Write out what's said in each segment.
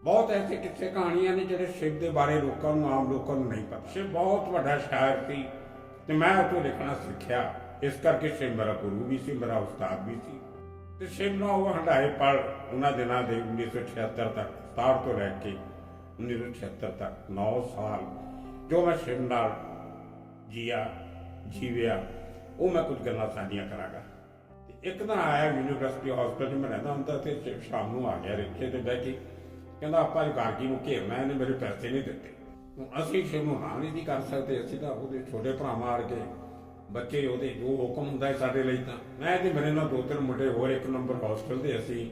बहुत ऐसे किस्से कहानियां ने ਜਿਹੜੇ शिव ਦੇ ਬਾਰੇ ਲੋਕਾਂ ਨੂੰ ਆਮ ਲੋਕਾਂ ਨੂੰ ਨਹੀਂ ਪਤਾ। शिव ਬਹੁਤ ਵੱਡਾ ਸ਼ਾਇਰ ਸੀ ਤੇ ਮੈਂ ਉਹ ਤੋਂ ਲਿਖਣਾ ਸਿੱਖਿਆ। ਇਸ ਕਰਕੇ शिव ਮੇਰਾ ਗੁਰੂ ਵੀ ਸੀ, ਮੇਰਾ ਉਸਤਾਦ ਵੀ ਸੀ। ਤੇ शिव ਨਾਲ ਉਹ ਹੰਡਾਏ ਪਲ ਉਹਨਾਂ ਦਿਨਾਂ ਦੇ 1976 ਤੱਕ 67 ਤੋਂ ਲੈ ਕੇ 1976 ਤੱਕ 9 ਸਾਲ ਜੋ ਮੈਂ शिव ਨਾਲ ਜੀਆ ਜੀਵਿਆ ਉਹ ਮੈਂ ਕੁਝ ਗੱਲਾਂ ਸਾਂਝੀਆਂ ਕਰਾਂਗਾ। ਇੱਕ ਦਿਨ ਆਇਆ ਯੂਨੀਵਰਸਿਟੀ ਹਸਪਤਾਲ 'ਚ ਮੈਂ ਰਹਿੰਦਾ ਹੁੰਦਾ ਤੇ शिव ਸ਼ਾਮ ਨੂੰ ਆ ਗਿਆ ਰਿਕਸ਼ੇ ਤੇ ਬਹਿ ਕੇ। ਕਹਿੰਦਾ ਆਪਾਂ ਗਾਰਗੀ ਨੂੰ ਘੇਰਨਾ, ਇਹਨੇ ਮੇਰੇ ਪੈਸੇ ਨਹੀਂ ਦਿੱਤੇ। ਅਸੀਂ शिव ਨੂੰ ਹਾਂ ਨਹੀਂ ਕਰ ਸਕਦੇ, ਅਸੀਂ ਤਾਂ ਉਹਦੇ ਛੋਟੇ ਭਰਾ ਮਾਰ ਕੇ ਬੱਚੇ ਉਹਦੇ ਜੋ ਹੁਕਮ ਹੁੰਦਾ ਹੈ ਸਾਡੇ ਲਈ। ਤਾਂ ਮੈਂ ਤੇ ਮੇਰੇ ਨਾਲ 2-3 ਮੁੰਡੇ ਹੋਰ 1 ਨੰਬਰ ਹੌਸਟਲ ਦੇ ਅਸੀਂ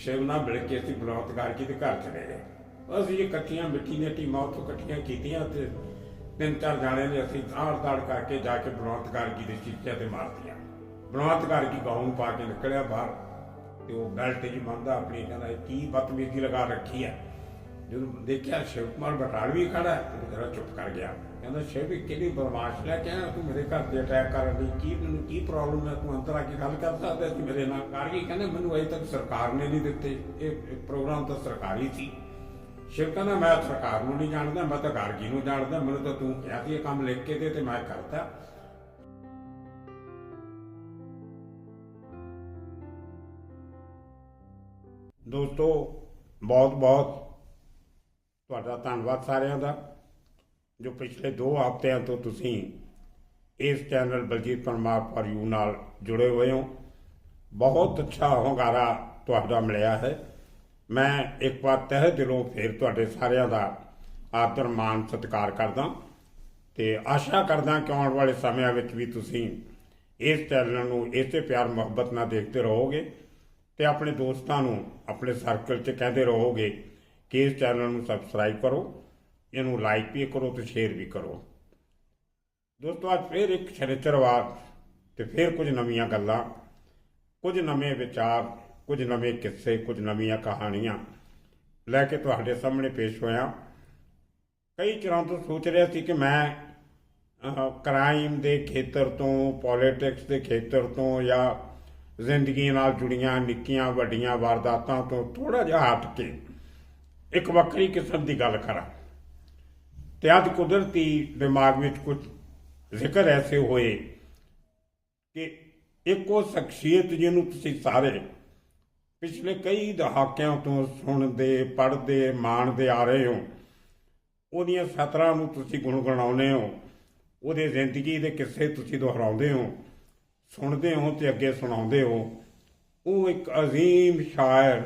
शिव ਨਾਲ ਮਿਲ ਕੇ ਅਸੀਂ ਬਲੌਤ ਗਾਰਗੀ ਦੇ ਘਰ ਚਲੇ ਗਏ। ਅਸੀਂ ਇਕੱਠੀਆਂ ਮਿੱਟੀ ਦੀਆਂ ਟੀਮਾਂ ਉੱਥੋਂ ਇਕੱਠੀਆਂ ਕੀਤੀਆਂ ਤੇ 3-4 ਜਾਣੇ ਨੇ ਅਸੀਂ ਤਾੜ ਕਰਕੇ ਜਾ ਕੇ ਬਲੌਤ ਗਾਰਗੀ ਦੇ ਸ਼ੀਸ਼ਿਆਂ ਤੇ ਮਾਰਤੀਆਂ। ਬਲੌਤ ਗਾਰਗੀ ਗਾਊਨ ਪਾ ਕੇ ਨਿਕਲਿਆ ਬਾਹਰ ਤੇ ਉਹ ਬੈਲਟ ਜੀ ਮੰਨਦਾ ਆਪਣੀ, ਕਹਿੰਦਾ ਕੀ ਬਦਤਮੀਜ਼ੀ ਲਗਾ ਰੱਖੀ ਹੈ। ਜਦੋਂ ਦੇਖਿਆ शिव कुमार ਬਟਾਲਵੀ ਖੜਾ ਹੈ ਤੇ ਜਰਾ ਚੁੱਪ ਕਰ ਗਿਆ। ਕਹਿੰਦਾ शिव ਕਿਹੜੀ ਬਦਮਾਸ਼ ਲੈ ਕੇ ਆਇਆ ਤੂੰ ਮੇਰੇ ਘਰ ਤੇ ਅਟੈਕ ਕਰਨ ਲਈ? ਕੀ ਮੈਨੂੰ ਕੀ ਪ੍ਰੋਬਲਮ ਹੈ? ਤੂੰ ਅੰਦਰ ਆ ਕੇ ਗੱਲ ਕਰ ਸਕਦਾ ਸੀ ਮੇਰੇ ਨਾਲ। ਗਾਰਗੀ ਕਹਿੰਦਾ ਮੈਨੂੰ ਅਜੇ ਤੱਕ ਸਰਕਾਰ ਨੇ ਨਹੀਂ ਦਿੱਤੇ, ਇਹ ਪ੍ਰੋਗਰਾਮ ਤਾਂ ਸਰਕਾਰੀ ਸੀ। शिव ਕਹਿੰਦਾ ਮੈਂ ਸਰਕਾਰ ਨੂੰ ਨਹੀਂ ਜਾਣਦਾ, ਮੈਂ ਤਾਂ ਗਾਰਗੀ ਨੂੰ ਜਾਣਦਾ। ਮੈਨੂੰ ਤਾਂ ਤੂੰ ਕਿਹਾ ਸੀ ਇਹ ਕੰਮ ਲਿਖ ਕੇ ਦੇ ਤੇ ਮੈਂ ਕਰਤਾ। ਦੋਸਤੋ ਬਹੁਤ ਬਹੁਤ ਤੁਹਾਡਾ ਧੰਨਵਾਦ ਸਾਰਿਆਂ ਦਾ ਜੋ ਪਿਛਲੇ 2 ਹਫ਼ਤਿਆਂ ਤੋਂ ਤੁਸੀਂ ਇਸ channel Baljeet Parmar for you ਨਾਲ ਜੁੜੇ ਹੋਏ ਹੋ। ਬਹੁਤ ਅੱਛਾ ਹੁੰਗਾਰਾ ਤੁਹਾਡਾ ਮਿਲਿਆ ਹੈ। ਮੈਂ ਇੱਕ ਵਾਰ ਤਹਿ ਦਿਲੋਂ ਫਿਰ ਤੁਹਾਡੇ ਸਾਰਿਆਂ ਦਾ ਆਦਰ ਮਾਣ ਸਤਿਕਾਰ ਕਰਦਾ ਤੇ ਆਸ਼ਾ ਕਰਦਾ ਕਿ ਆਉਣ ਵਾਲੇ ਸਮਿਆਂ ਵਿੱਚ ਵੀ ਤੁਸੀਂ ਇਸ ਚੈਨਲ ਨੂੰ ਇਸੇ ਪਿਆਰ ਮੁਹੱਬਤ ਨਾਲ ਦੇਖਦੇ ਰਹੋਗੇ ਤੇ ਆਪਣੇ ਦੋਸਤਾਂ ਨੂੰ ਆਪਣੇ ਸਰਕਲ 'ਚ ਕਹਿੰਦੇ ਰਹੋਗੇ ਕਿ ਇਸ ਚੈਨਲ ਨੂੰ ਸਬਸਕ੍ਰਾਈਬ ਕਰੋ, ਇਹਨੂੰ ਲਾਈਕ ਵੀ ਕਰੋ ਤੇ ਸ਼ੇਅਰ ਵੀ ਕਰੋ। ਦੋਸਤੋ ਅੱਜ ਫਿਰ ਇੱਕ ਸ਼ਨੀਚਰਵਾਰ ਤੇ ਫਿਰ ਕੁਝ ਨਵੀਆਂ ਗੱਲਾਂ, ਕੁਝ ਨਵੇਂ ਵਿਚਾਰ, ਕੁਝ ਨਵੇਂ ਕਿੱਸੇ, ਕੁਝ ਨਵੀਆਂ ਕਹਾਣੀਆਂ ਲੈ ਕੇ ਤੁਹਾਡੇ ਸਾਹਮਣੇ ਪੇਸ਼ ਹੋਇਆ। ਕਈ ਚਿਰਾਂ ਤੋਂ ਸੋਚ ਰਿਹਾ ਸੀ ਕਿ ਮੈਂ ਕ੍ਰਾਈਮ ਦੇ ਖੇਤਰ ਤੋਂ, ਪੋਲੀਟਿਕਸ ਦੇ ਖੇਤਰ ਤੋਂ ਜਾਂ ਜ਼ਿੰਦਗੀ ਨਾਲ ਜੁੜੀਆਂ ਨਿੱਕੀਆਂ ਵੱਡੀਆਂ ਵਾਰਦਾਤਾਂ ਤੋਂ ਥੋੜ੍ਹਾ ਜਿਹਾ ਹਟ ਕੇ ਇੱਕ ਵੱਖਰੀ ਕਿਸਮ ਦੀ ਗੱਲ ਕਰਾਂ। ਤੇ ਅੱਜ ਕੁਦਰਤੀ ਦਿਮਾਗ ਵਿੱਚ ਕੁਝ ਜ਼ਿਕਰ ਐਸੇ ਹੋਏ ਕਿ ਇੱਕ ਉਹ ਸ਼ਖਸੀਅਤ ਜਿਹਨੂੰ ਤੁਸੀਂ ਸਾਰੇ ਪਿਛਲੇ ਕਈ ਦਹਾਕਿਆਂ ਤੋਂ ਸੁਣਦੇ, ਪੜ੍ਹਦੇ, ਮਾਣਦੇ ਆ ਰਹੇ ਹੋ, ਉਹਦੀਆਂ ਸਤਰਾਂ ਨੂੰ ਤੁਸੀਂ ਗੁਣਗੁਣਾਉਂਦੇ ਹੋ, ਉਹਦੇ ਜ਼ਿੰਦਗੀ ਦੇ ਕਿੱਸੇ ਤੁਸੀਂ ਦੁਹਰਾਉਂਦੇ ਹੋ, ਸੁਣਦੇ ਹੋ ਤੇ ਅੱਗੇ ਸੁਣਾਉਂਦੇ ਹੋ। ਉਹ ਇੱਕ ਅਜ਼ੀਮ ਸ਼ਾਇਰ,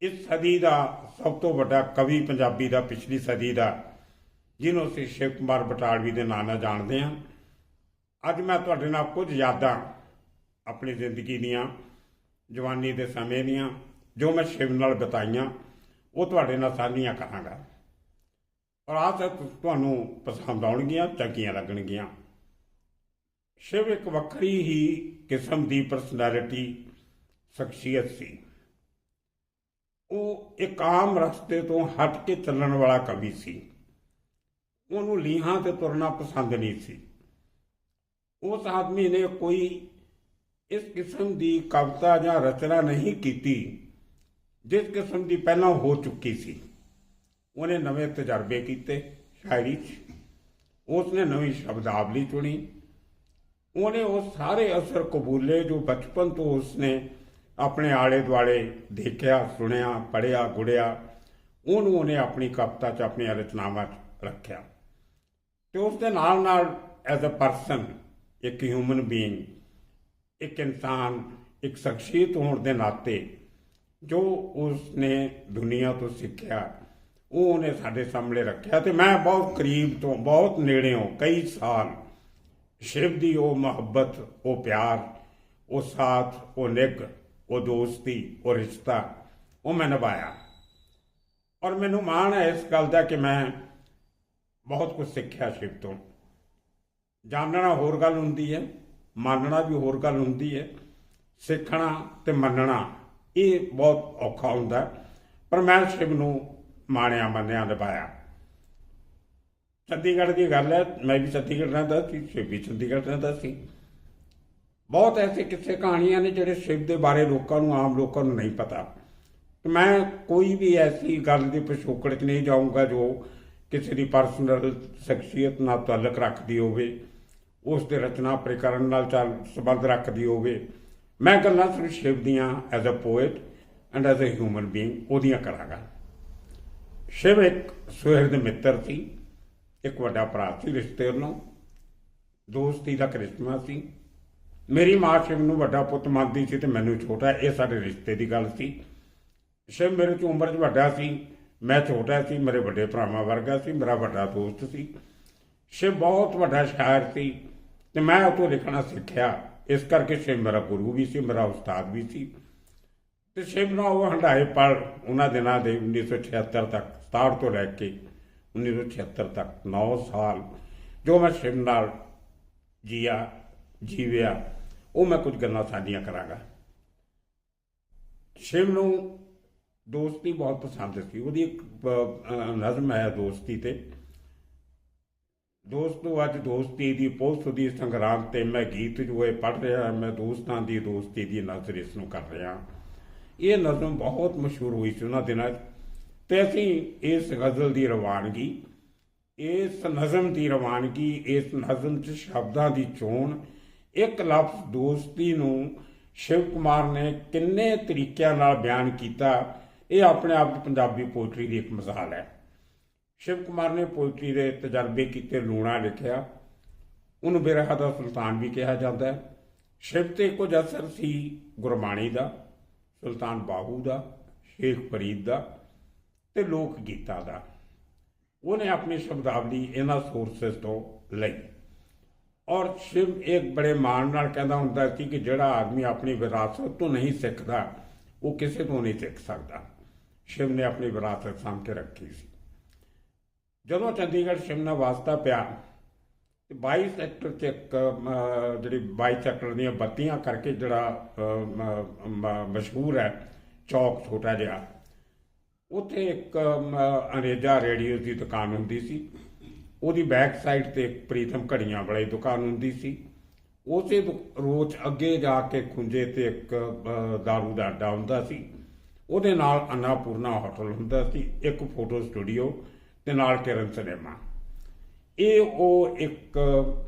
ਇਸ ਸਦੀ ਦਾ ਸਭ ਤੋਂ ਵੱਡਾ ਕਵੀ ਪੰਜਾਬੀ ਦਾ, ਪਿਛਲੀ ਸਦੀ ਦਾ, ਜਿਹਨੂੰ ਅਸੀਂ शिव कुमार ਬਟਾਲਵੀ ਦੇ ਨਾਂ ਨਾਲ ਜਾਣਦੇ ਹਾਂ। ਅੱਜ ਮੈਂ ਤੁਹਾਡੇ ਨਾਲ ਕੁਝ ਯਾਦਾਂ ਆਪਣੀ ਜ਼ਿੰਦਗੀ ਦੀਆਂ, ਜਵਾਨੀ ਦੇ ਸਮੇਂ ਦੀਆਂ, ਜੋ ਮੈਂ शिव ਨਾਲ ਬਿਤਾਈਆਂ, ਉਹ ਤੁਹਾਡੇ ਨਾਲ ਸਾਂਝੀਆਂ ਕਰਾਂਗਾ ਔਰ ਆਸ ਤੁਹਾਨੂੰ ਪਸੰਦ ਆਉਣਗੀਆਂ, ਚੰਗੀਆਂ ਲੱਗਣਗੀਆਂ। शिव ਇੱਕ ਵੱਖਰੀ ਹੀ ਕਿਸਮ ਦੀ ਪਰਸਨੈਲਿਟੀ, ਸ਼ਖਸੀਅਤ ਸੀ। ਉਹ ਇੱਕ ਆਮ ਰਸਤੇ ਤੋਂ ਹਟ ਕੇ ਚੱਲਣ ਵਾਲਾ ਕਵੀ ਸੀ। ਉਹਨੂੰ ਲੀਹਾਂ ਤੇ ਤੁਰਨਾ ਪਸੰਦ ਨਹੀਂ ਸੀ। ਉਸ ਆਦਮੀ ਨੇ ਕੋਈ ਇਸ ਕਿਸਮ ਦੀ ਕਵਿਤਾ ਜਾਂ ਰਚਨਾ ਨਹੀਂ ਕੀਤੀ ਜਿਸ ਕਿਸਮ ਦੀ ਪਹਿਲਾਂ ਹੋ ਚੁੱਕੀ ਸੀ। ਉਹਨੇ ਨਵੇਂ ਤਜਰਬੇ ਕੀਤੇ ਸ਼ਾਇਰੀ 'ਚ, ਉਸਨੇ ਨਵੀਂ ਸ਼ਬਦਾਵਲੀ ਚੁਣੀ, ਉਹਨੇ ਉਹ ਸਾਰੇ ਅਸਰ ਕਬੂਲੇ ਜੋ ਬਚਪਨ ਤੋਂ ਉਸਨੇ ਆਪਣੇ ਆਲੇ ਦੁਆਲੇ ਦੇਖਿਆ, ਸੁਣਿਆ, ਪੜ੍ਹਿਆ, ਗੁੜਿਆ, ਉਹਨੂੰ ਉਹਨੇ ਆਪਣੀ ਕਵਿਤਾ 'ਚ, ਆਪਣੀਆਂ ਰਚਨਾਵਾਂ 'ਚ ਰੱਖਿਆ। ਤੇ ਉਸ ਦੇ ਨਾਲ ਨਾਲ ਐਜ਼ ਅ ਪਰਸਨ, ਇੱਕ ਹਿਊਮਨ ਬੀਇੰਗ, ਇੱਕ ਇਨਸਾਨ, ਇੱਕ ਸ਼ਖਸੀਅਤ ਹੋਣ ਦੇ ਨਾਤੇ ਜੋ ਉਸਨੇ ਦੁਨੀਆ ਤੋਂ ਸਿੱਖਿਆ ਉਹ ਉਹਨੇ ਸਾਡੇ ਸਾਹਮਣੇ ਰੱਖਿਆ। ਤੇ ਮੈਂ ਬਹੁਤ ਕਰੀਬ ਤੋਂ, ਬਹੁਤ ਨੇੜਿਓਂ ਕਈ ਸਾਲ शिव ਦੀ ਉਹ ਮੁਹੱਬਤ, ਉਹ ਪਿਆਰ, ਉਹ ਸਾਥ, ਉਹ ਨਿੱਘ, ਉਹ ਦੋਸਤੀ, ਉਹ ਰਿਸ਼ਤਾ ਉਹ ਮੈਂ ਨਿਭਾਇਆ। ਔਰ ਮੈਨੂੰ ਮਾਣ ਹੈ ਇਸ ਗੱਲ ਦਾ ਕਿ ਮੈਂ ਬਹੁਤ ਕੁਝ ਸਿੱਖਿਆ शिव ਤੋਂ। ਜਾਣਨਾ ਹੋਰ ਗੱਲ ਹੁੰਦੀ ਹੈ, ਮੰਨਣਾ ਵੀ ਹੋਰ ਗੱਲ ਹੁੰਦੀ ਹੈ। ਸਿੱਖਣਾ ਤੇ ਮੰਨਣਾ ਇਹ ਬਹੁਤ ਔਖਾ ਹੁੰਦਾ, ਪਰ ਮੈਂ शिव ਨੂੰ ਮਾਣਿਆ, ਮੰਨਿਆ, ਨਿਭਾਇਆ। ਚੰਡੀਗੜ੍ਹ ਦੀ ਗੱਲ ਹੈ, ਮੈਂ ਵੀ ਚੰਡੀਗੜ੍ਹ ਰਹਿੰਦਾ ਸੀ, शिव ਵੀ ਚੰਡੀਗੜ੍ਹ ਰਹਿੰਦਾ ਸੀ। ਬਹੁਤ ਐਸੇ ਕਿੱਸੇ ਕਹਾਣੀਆਂ ਨੇ ਜਿਹੜੇ शिव ਦੇ ਬਾਰੇ ਲੋਕਾਂ ਨੂੰ, ਆਮ ਲੋਕਾਂ ਨੂੰ ਨਹੀਂ ਪਤਾ। मैं कोई भी ऐसी गल की पिछोकड़ च नहीं जाऊँगा जो किसी की परसनल शख्सीयत नाल ताल्लुक रखती होवे, उस दे रचना प्रकरण नाल संबंध रखती होवे। मैं गल्लां सिर्फ शिव दियां as a poet and as a human being ओदियां करांगा। शिव एक सुहिरद मित्र सी, एक वड्डा भरा सी, रिश्ते नालों दोस्ती का करिश्मा सी। मेरी माँ शिव नूं वड्डा पुੱਤ ਮੰਨਦੀ ਸੀ ਤੇ ਮੈਨੂੰ ਛੋਟਾ, ਇਹ ਸਾਡੇ ਰਿਸ਼ਤੇ ਦੀ ਗੱਲ ਸੀ। शिव मेरे ਤੋਂ उम्र 'ਚ ਵੱਡਾ ਸੀ, मैं छोटा सी, मेरे ਵੱਡੇ ਭਰਾਵਾਂ ਵਰਗਾ ਸੀ, ਮੇਰਾ ਵੱਡਾ ਦੋਸਤ ਸੀ। शिव बहुत ਵੱਡਾ ਸ਼ਾਇਰ ਸੀ ਤੇ ਮੈਂ ਉਹ ਤੋਂ ਲਿਖਣਾ ਸਿੱਖਿਆ, ਇਸ ਕਰਕੇ शिव ਮੇਰਾ ਗੁਰੂ ਵੀ ਸੀ, ਮੇਰਾ ਉਸਤਾਦ ਵੀ ਸੀ। ਤੇ शिव ਨਾਲ ਉਹ ਹੰਢਾਏ ਪਲ ਉਹਨਾਂ ਦਿਨਾਂ ਦੇ 1976 ਤੱਕ, 67 ਤੋਂ ਲੈ ਕੇ 1976 ਤੱਕ 9 ਸਾਲ ਜੋ ਮੈਂ शिव ਨਾਲ ਜੀਵਿਆ, ਉਹ ਮੈਂ ਕੁਝ ਗੱਲਾਂ ਸਾਂਝੀਆਂ ਕਰਾਂਗਾ। शिव ਨੂੰ ਦੋਸਤੀ ਬਹੁਤ ਪਸੰਦ ਸੀ। ਉਹਦੀ ਇੱਕ ਨਜ਼ਮ ਹੈ ਦੋਸਤੀ ਤੇ, ਦੋਸਤੋ ਅੱਜ ਦੋਸਤੀ ਦੀ ਪੁਲਿਸ ਦੀ ਸੰਗਰਾਮ ਤੇ ਮੈਂ ਗੀਤ ਜੋ ਇਹ ਪੜ੍ਹ ਰਿਹਾ, ਮੈਂ ਦੋਸਤਾਂ ਦੀ ਦੋਸਤੀ ਦੀ ਨਜ਼ਰ ਇਸ ਨੂੰ ਕਰ ਰਿਹਾ। ਇਹ ਨਜ਼ਮ ਬਹੁਤ ਮਸ਼ਹੂਰ ਹੋਈ ਸੀ ਉਹਨਾਂ ਦਿਨਾਂ 'ਚ ਤੇ ਅਸੀਂ ਇਸ ਗਜ਼ਲ ਦੀ ਰਵਾਨਗੀ, ਇਸ ਨਜ਼ਮ ਦੀ ਰਵਾਨਗੀ, ਇਸ ਨਜ਼ਮ 'ਚ ਸ਼ਬਦਾਂ ਦੀ ਚੋਣ, ਇੱਕ ਲਫ਼ਜ਼ ਦੋਸਤੀ ਨੂੰ शिव कुमार ने किन्ने तरीकों नाल बयान किया, ये अपने आप पंजाबी पोइट्री की एक मिसाल है। शिव कुमार ने पोइट्री के तजर्बे किए, लूणा लिखिया, उन्होंने बिरहा दा सुल्तान भी कहा जाता है। शिव ते कुछ असर सी गुरबाणी का, सुल्तान बाहू का, शेख फरीद का ते लोक गीतां का। उन्हें अपनी शब्दावली इन्हां सोर्सेस तो लई और शिव एक बड़े मान नाल कहता हुंदा सी कि जिहड़ा आदमी अपनी विरासत तो नहीं सीखता वो किसी तो नहीं सीख सकता। शिव ने अपनी विरासत साम के रखी सी। जदों चंडीगढ़ शिव ने वास्ता पिया 22 सैक्टर च एक जी 22 सैक्टर दी बत्तियां करके जिहड़ा मशहूर है चौक छोटा जिहा, उत्थे एक अंग्रेजा रेडियो की दुकान हुंदी सी। ਉਹਦੀ बैक साइड ਤੇ ਪ੍ਰੀਤਮ ਘੜੀਆਂ ਵਾਲੀ ਦੁਕਾਨ ਹੁੰਦੀ ਸੀ। ਉਸੇ ਰੋਜ਼ ਅੱਗੇ ਜਾ ਕੇ ਖੁੰਝੇ ਤੇ ਇੱਕ ਦਾਰੂ ਦਾ ਅੱਡਾ ਹੁੰਦਾ ਸੀ, ਉਹਦੇ ਨਾਲ ਅੰਨਾਪੂਰਨਾ ਹੋਟਲ ਹੁੰਦਾ ਸੀ, ਇੱਕ ਫੋਟੋ ਸਟੂਡੀਓ ਤੇ ਨਾਲ ਕਿਰਨ ਸਿਨੇਮਾ। ਇਹ ਉਹ ਇੱਕ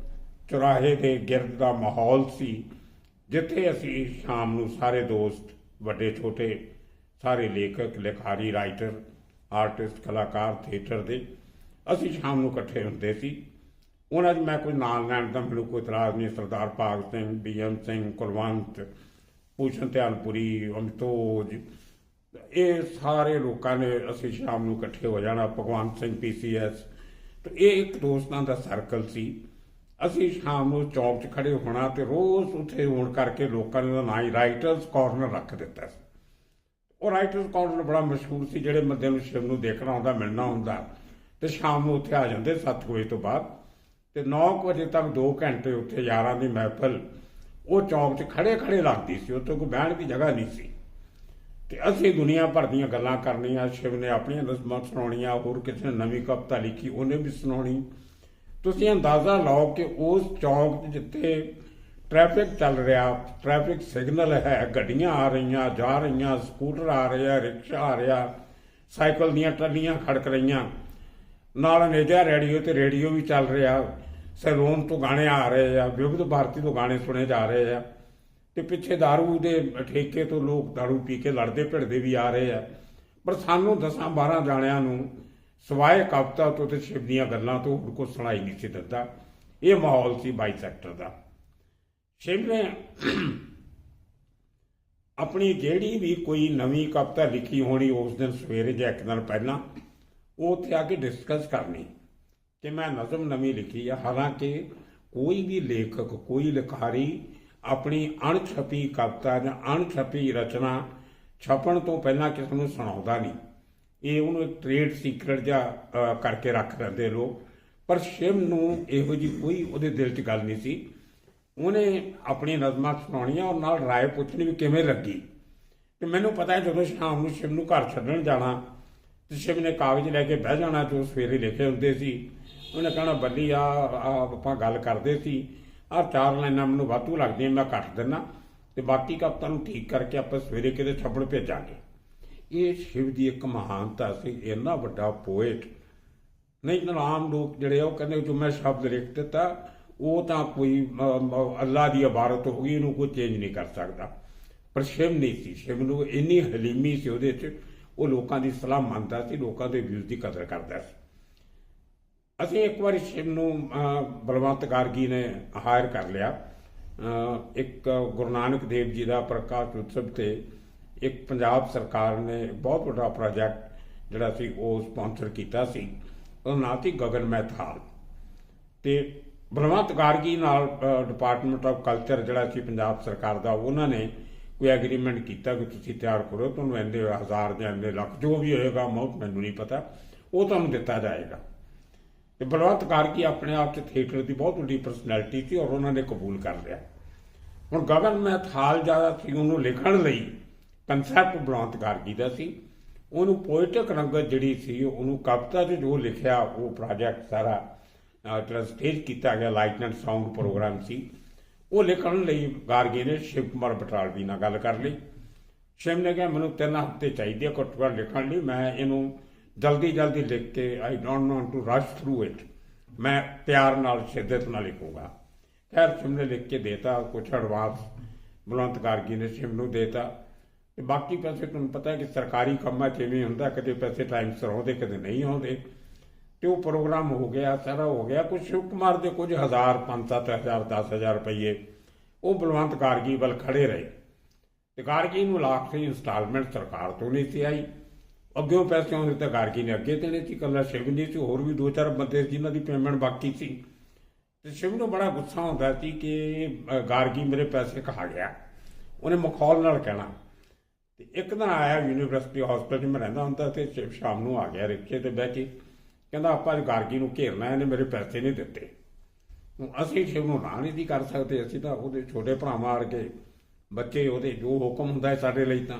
ਚੁਰਾਹੇ ਦੇ ਗਿਰਦ ਦਾ ਮਾਹੌਲ ਸੀ ਜਿੱਥੇ ਅਸੀਂ ਸ਼ਾਮ ਨੂੰ ਸਾਰੇ ਦੋਸਤ, ਵੱਡੇ ਛੋਟੇ, ਸਾਰੇ ਲੇਖਕ, ਲਿਖਾਰੀ, ਰਾਈਟਰ, ਆਰਟਿਸਟ, ਕਲਾਕਾਰ ਥੀਏਟਰ ਦੇ, ਅਸੀਂ ਸ਼ਾਮ ਨੂੰ ਇਕੱਠੇ ਹੁੰਦੇ ਸੀ। ਉਹਨਾਂ 'ਚ ਮੈਂ ਕੋਈ ਨਾਂ ਲੈਣ ਦਾ ਮੈਨੂੰ ਕੋਈ ਇਤਰਾਜ਼ ਨਹੀਂ। ਸਰਦਾਰ ਭਾਗ ਸਿੰਘ, BM ਸਿੰਘ, ਕੁਲਵੰਤ, ਭੂਸ਼ਣ ਧਿਆਨਪੁਰੀ, ਅਮਿਤੋਜ, ਇਹ ਸਾਰੇ ਲੋਕਾਂ ਨੇ ਅਸੀਂ ਸ਼ਾਮ ਨੂੰ ਇਕੱਠੇ ਹੋ ਜਾਣਾ। ਭਗਵੰਤ ਸਿੰਘ PCS, ਤੇ ਇਹ ਇੱਕ ਦੋਸਤਾਂ ਦਾ ਸਰਕਲ ਸੀ। ਅਸੀਂ ਸ਼ਾਮ ਨੂੰ ਚੌਕ 'ਚ ਖੜੇ ਹੋਣਾ ਤੇ ਰੋਜ਼ ਉੱਥੇ ਹੋਣ ਕਰਕੇ ਲੋਕਾਂ ਨੇ ਉਹਦਾ ਨਾਂ ਹੀ ਰਾਈਟਰਸ ਕਾਰਨਰ ਰੱਖ ਦਿੱਤਾ ਸੀ। ਉਹ ਰਾਈਟਰਸ ਕਾਰਨਰ ਬੜਾ ਮਸ਼ਹੂਰ ਸੀ। ਜਿਹੜੇ ਬੰਦੇ ਨੂੰ शिव ਨੂੰ ਦੇਖਣਾ ਹੁੰਦਾ, ਮਿਲਣਾ ਹੁੰਦਾ ਤੇ ਸ਼ਾਮ ਨੂੰ ਉੱਥੇ ਆ ਜਾਂਦੇ 7 ਵਜੇ ਤੋਂ ਬਾਅਦ, ਤੇ 9 ਵਜੇ ਤੱਕ 2 ਘੰਟੇ ਉੱਥੇ ਯਾਰਾਂ ਦੀ ਮਹਿਫਲ ਉਹ ਚੌਕ 'ਚ ਖੜੇ ਲੱਗਦੀ ਸੀ। ਉੱਥੇ ਕੋਈ ਬਹਿਣ ਦੀ ਜਗ੍ਹਾ ਨਹੀਂ ਸੀ ਤੇ ਅਸੀਂ ਦੁਨੀਆ ਭਰ ਦੀਆਂ ਗੱਲਾਂ ਕਰਨੀਆਂ। शिव ਨੇ ਆਪਣੀਆਂ ਨਜ਼ਮਾਂ ਸੁਣਾਉਣੀਆਂ, ਹੋਰ ਕਿਸੇ ਨੇ ਨਵੀਂ ਕਵਿਤਾ ਲਿਖੀ ਉਹਨੇ ਵੀ ਸੁਣਾਉਣੀ। ਤੁਸੀਂ ਅੰਦਾਜ਼ਾ ਲਾਓ ਕਿ ਉਸ ਚੌਕ 'ਚ ਜਿੱਥੇ ਟ੍ਰੈਫਿਕ ਚੱਲ ਰਿਹਾ, ਟ੍ਰੈਫਿਕ ਸਿਗਨਲ ਹੈ, ਗੱਡੀਆਂ ਆ ਰਹੀਆਂ ਜਾ ਰਹੀਆਂ, ਸਕੂਟਰ ਆ ਰਿਹਾ, ਰਿਕਸ਼ਾ ਆ ਰਿਹਾ, ਸਾਈਕਲ ਦੀਆਂ ਟੱਲੀਆਂ ਖੜਕ ਰਹੀਆਂ, ਨਾਲ ਅੰਗਰੇਜ਼ਾ ਰੇਡੀਓ ਤੇ ਰੇਡੀਓ ਵੀ ਚੱਲ ਰਿਹਾ, ਸੈਲੂਨ ਤੋਂ ਗਾਣੇ ਆ ਰਹੇ ਆ, ਵਿਵਧ ਭਾਰਤੀ ਤੋਂ ਗਾਣੇ ਸੁਣੇ ਜਾ ਰਹੇ ਆ, ਤੇ ਪਿੱਛੇ ਦਾਰੂ ਦੇ ਠੇਕੇ ਤੋਂ ਲੋਕ ਦਾਰੂ ਪੀ ਕੇ ਲੜਦੇ ਭਿੜਦੇ ਵੀ ਆ ਰਹੇ ਆ। ਪਰ ਸਾਨੂੰ 10-12 ਜਾਣਿਆਂ ਨੂੰ ਸਿਵਾਏ ਕਵਿਤਾ ਤੋਂ ਤੇ शिव ਦੀਆਂ ਗੱਲਾਂ ਤੋਂ ਹੋਰ ਕੁਛ ਸੁਣਾਈ ਨਹੀਂ ਸੀ ਦਿੰਦਾ। ਇਹ ਮਾਹੌਲ ਸੀ 22 ਸੈਕਟਰ ਦਾ। शिव ਨੇ ਆਪਣੀ ਜਿਹੜੀ ਵੀ ਕੋਈ ਨਵੀਂ ਕਵਿਤਾ ਲਿਖੀ ਹੋਣੀ ਉਸ ਦਿਨ ਸਵੇਰੇ ਜਾਂ ਇੱਕ ਦਿਨ ਪਹਿਲਾਂ ਉਹ ਉੱਥੇ ਆ ਕੇ ਡਿਸਕਸ ਕਰਨੀ ਕਿ ਮੈਂ ਨਜ਼ਮ ਨਵੀਂ ਲਿਖੀ ਆ। ਹਾਲਾਂਕਿ ਕੋਈ ਵੀ ਲੇਖਕ, ਕੋਈ ਲਿਖਾਰੀ ਆਪਣੀ ਅਣਛਪੀ ਕਵਿਤਾ ਜਾਂ ਅਣਛਪੀ ਰਚਨਾ ਛਪਣ ਤੋਂ ਪਹਿਲਾਂ ਕਿਸੇ ਨੂੰ ਸੁਣਾਉਂਦਾ ਨਹੀਂ। ਇਹ ਉਹਨੂੰ ਇੱਕ ਟ੍ਰੇਡ ਸੀਕਰਟ ਜਿਹਾ ਕਰਕੇ ਰੱਖ ਲੈਂਦੇ ਲੋਕ। ਪਰ शिव ਨੂੰ ਇਹੋ ਜਿਹੀ ਕੋਈ ਉਹਦੇ ਦਿਲ 'ਚ ਗੱਲ ਨਹੀਂ ਸੀ। ਉਹਨੇ ਆਪਣੀ ਨਜ਼ਮਾਂ ਸੁਣਾਉਣੀਆਂ ਔਰ ਨਾਲ ਰਾਏ ਪੁੱਛਣੀ ਵੀ ਕਿਵੇਂ ਲੱਗੀ। ਤੇ ਮੈਨੂੰ ਪਤਾ ਹੈ ਜਦੋਂ ਸ਼ਾਮ ਨੂੰ शिव ਨੂੰ ਘਰ ਛੱਡਣ ਜਾਣਾ ਤੇ शिव ਨੇ ਕਾਗਜ਼ ਲੈ ਕੇ ਬਹਿ ਜਾਣਾ ਜੋ ਸਵੇਰੇ ਲਿਖੇ ਹੁੰਦੇ ਸੀ। ਉਹਨੇ ਕਹਿਣਾ ਬੱਲੀ ਆ ਆਪਾਂ ਗੱਲ ਕਰਦੇ ਸੀ, ਆਹ 4 ਲਾਈਨਾਂ ਮੈਨੂੰ ਵਾਧੂ ਲੱਗਦੀਆਂ, ਮੈਂ ਕੱਟ ਦਿੰਦਾ ਤੇ ਬਾਕੀ ਕਵਿਤਾ ਨੂੰ ਠੀਕ ਕਰਕੇ ਆਪਾਂ ਸਵੇਰੇ ਕਿਤੇ ਛੱਪੜ ਭੇਜਾਂਗੇ। ਇਹ ਸ਼ਿਵ ਦੀ ਇੱਕ ਮਹਾਨਤਾ ਸੀ। ਇੰਨਾ ਵੱਡਾ ਪੋਇਟ ਨਹੀਂ ਤਾਂ ਆਮ ਲੋਕ ਜਿਹੜੇ ਉਹ ਕਹਿੰਦੇ ਜੋ ਮੈਂ ਸ਼ਬਦ ਲਿਖ ਦਿੱਤਾ ਉਹ ਤਾਂ ਕੋਈ ਅੱਲਾ ਦੀ ਇਬਾਰਤ ਹੋ ਗਈ, ਇਹਨੂੰ ਕੋਈ ਚੇਂਜ ਨਹੀਂ ਕਰ ਸਕਦਾ। ਪਰ ਸ਼ਿਵ ਨਹੀਂ ਸੀ, ਸ਼ਿਵ ਨੂੰ ਇੰਨੀ ਹਲੀਮੀ ਸੀ ਉਹਦੇ 'ਚ, ਉਹ ਲੋਕਾਂ ਦੀ ਸਲਾਹ ਮੰਨਦਾ ਸੀ, ਲੋਕਾਂ ਦੇ ਵਿਊਜ਼ ਦੀ ਕਦਰ ਕਰਦਾ ਸੀ। ਅਸੀਂ ਇੱਕ ਵਾਰੀ ਸ਼ਿਵ ਨੂੰ ਬਲਵੰਤ ਗਾਰਗੀ ਨੇ ਹਾਇਰ ਕਰ ਲਿਆ। ਇੱਕ ਗੁਰੂ ਨਾਨਕ ਦੇਵ ਜੀ ਦਾ ਪ੍ਰਕਾਸ਼ ਉਤਸਵ 'ਤੇ ਇੱਕ ਪੰਜਾਬ ਸਰਕਾਰ ਨੇ ਬਹੁਤ ਵੱਡਾ ਪ੍ਰੋਜੈਕਟ ਜਿਹੜਾ ਸੀ ਉਹ ਸਪਾਂਸਰ ਕੀਤਾ ਸੀ, ਉਹਦਾ ਨਾਂ ਸੀ ਗਗਨ ਮੈਥਾਲ। ਅਤੇ ਬਲਵੰਤ ਗਾਰਗੀ ਨਾਲ ਡਿਪਾਰਟਮੈਂਟ ਆਫ ਕਲਚਰ ਜਿਹੜਾ ਸੀ ਪੰਜਾਬ ਸਰਕਾਰ ਦਾ, ਉਹਨਾਂ ਨੇ ਕੋਈ ਐਗਰੀਮੈਂਟ ਕੀਤਾ ਕਿ ਤੁਸੀਂ ਤਿਆਰ ਕਰੋ, ਤੁਹਾਨੂੰ ਇੰਨੇ ਹਜ਼ਾਰ ਜਾਂ ਇੰਨੇ ਲੱਖ ਜੋ ਵੀ ਹੋਏਗਾ ਅਮਾਊਂਟ ਮੈਨੂੰ ਨਹੀਂ ਪਤਾ, ਉਹ ਤੁਹਾਨੂੰ ਦਿੱਤਾ ਜਾਏਗਾ। ਅਤੇ ਬਲਵੰਤ ਗਾਰਗੀ ਆਪਣੇ ਆਪ 'ਚ ਥੀਏਟਰ ਦੀ ਬਹੁਤ ਵੱਡੀ ਪਰਸਨੈਲਿਟੀ ਸੀ ਔਰ ਉਹਨਾਂ ਨੇ ਕਬੂਲ ਕਰ ਲਿਆ। ਹੁਣ ਗਗਨ ਮੈਥਾਲ ਜਿਹੜਾ ਸੀ ਉਹਨੂੰ ਲਿਖਣ ਲਈ ਕੰਸੈਪਟ ਬਲਵੰਤ ਗਾਰਗੀ ਦਾ ਸੀ, ਉਹਨੂੰ ਪੋਇਟਿਕ ਰੰਗਤ ਜਿਹੜੀ ਸੀ ਉਹਨੂੰ ਕਵਿਤਾ 'ਚ ਜੋ ਲਿਖਿਆ ਉਹ ਪ੍ਰੋਜੈਕਟ ਸਾਰਾ ਜਿਹੜਾ ਸਟੇਜ ਕੀਤਾ ਗਿਆ ਲਾਈਟ ਐਂਡ ਸਾਊਂਡ ਪ੍ਰੋਗਰਾਮ ਸੀ, ਉਹ ਲਿਖਣ ਲਈ ਗਾਰਗੀ ਨੇ ਸ਼ਿਵ ਕੁਮਾਰ ਬਟਾਲਵੀ ਨਾਲ ਗੱਲ ਕਰ ਲਈ। ਸ਼ਿਵ ਨੇ ਕਿਹਾ ਮੈਨੂੰ 3 ਹਫ਼ਤੇ ਚਾਹੀਦੇ ਆ ਘੱਟੋ ਘੱਟ ਲਿਖਣ ਲਈ, ਮੈਂ ਇਹਨੂੰ ਜਲਦੀ ਲਿਖ ਕੇ I don't want to rush through it, ਮੈਂ ਪਿਆਰ ਨਾਲ ਸ਼ਿੱਦਤ ਨਾਲ ਲਿਖੂੰਗਾ। ਖੈਰ ਸ਼ਿਵ ਨੇ ਲਿਖ ਕੇ ਦੇਤਾ, ਕੁਛ ਐਡਵਾਂਸ ਬਲਵੰਤ ਗਾਰਗੀ ਨੇ ਸ਼ਿਵ ਨੂੰ ਦੇਤਾ, ਅਤੇ ਬਾਕੀ ਪੈਸੇ ਤੁਹਾਨੂੰ ਪਤਾ ਹੈ ਕਿ ਸਰਕਾਰੀ ਕੰਮਾਂ 'ਚ ਇਵੇਂ ਹੁੰਦਾ, ਕਦੇ ਪੈਸੇ ਟਾਈਮ ਸਿਰ ਆਉਂਦੇ ਕਦੇ ਨਹੀਂ ਆਉਂਦੇ। ਅਤੇ ਉਹ ਪ੍ਰੋਗਰਾਮ ਹੋ ਗਿਆ, ਸਾਰਾ ਹੋ ਗਿਆ। ਕੁਝ ਸ਼ਿਵ ਕੁਮਾਰ ਦੇ ਕੁਝ ਹਜ਼ਾਰ 5-7 ਹਜ਼ਾਰ 10 ਹਜ਼ਾਰ ਰੁਪਈਏ ਉਹ ਬਲਵੰਤ ਗਾਰਗੀ ਵੱਲ ਖੜੇ ਰਹੇ, ਅਤੇ ਗਾਰਗੀ ਨੂੰ ਲੱਖ ਦੀ ਇੰਸਟਾਲਮੈਂਟ ਸਰਕਾਰ ਤੋਂ ਨਹੀਂ ਸੀ ਆਈ। ਅੱਗਿਓਂ ਪੈਸੇ ਆਉਂਦੇ ਤਾਂ ਗਾਰਗੀ ਨੇ ਅੱਗੇ ਦੇਣੇ ਸੀ, ਇਕੱਲਾ ਸ਼ਿਵ ਨਹੀਂ ਸੀ, ਹੋਰ ਵੀ 2-4 ਬੰਦੇ ਜਿਨ੍ਹਾਂ ਦੀ ਪੇਮੈਂਟ ਬਾਕੀ ਸੀ। ਅਤੇ ਸ਼ਿਵ ਨੂੰ ਬੜਾ ਗੁੱਸਾ ਹੁੰਦਾ ਸੀ ਕਿ ਗਾਰਗੀ ਮੇਰੇ ਪੈਸੇ ਖਾ ਗਿਆ, ਉਹਨੇ ਮਖੌਲ ਨਾਲ ਕਹਿਣਾ। ਅਤੇ ਇੱਕ ਦਿਨ ਆਇਆ ਯੂਨੀਵਰਸਿਟੀ ਹੌਸਪੀਟਲ 'ਚ ਮੈਂ ਰਹਿੰਦਾ ਹੁੰਦਾ, ਅਤੇ ਸ਼ਿਵ ਸ਼ਾਮ ਨੂੰ ਆ ਗਿਆ ਰਿਕਸ਼ੇ 'ਤੇ ਬਹਿ ਕੇ, ਕਹਿੰਦਾ ਆਪਾਂ ਗਾਰਗੀ ਨੂੰ ਘੇਰਨਾ, ਇਹਨੇ ਮੇਰੇ ਪੈਸੇ ਨਹੀਂ ਦਿੱਤੇ। ਅਸੀਂ ਸ਼ਿਵ ਨੂੰ ਨਾ ਨਹੀਂ ਸੀ ਕਰ ਸਕਦੇ, ਅਸੀਂ ਤਾਂ ਉਹਦੇ ਛੋਟੇ ਭਰਾ ਮਾਰ ਕੇ ਬੱਚੇ, ਉਹਦੇ ਜੋ ਹੁਕਮ ਹੁੰਦਾ ਹੈ ਸਾਡੇ ਲਈ। ਤਾਂ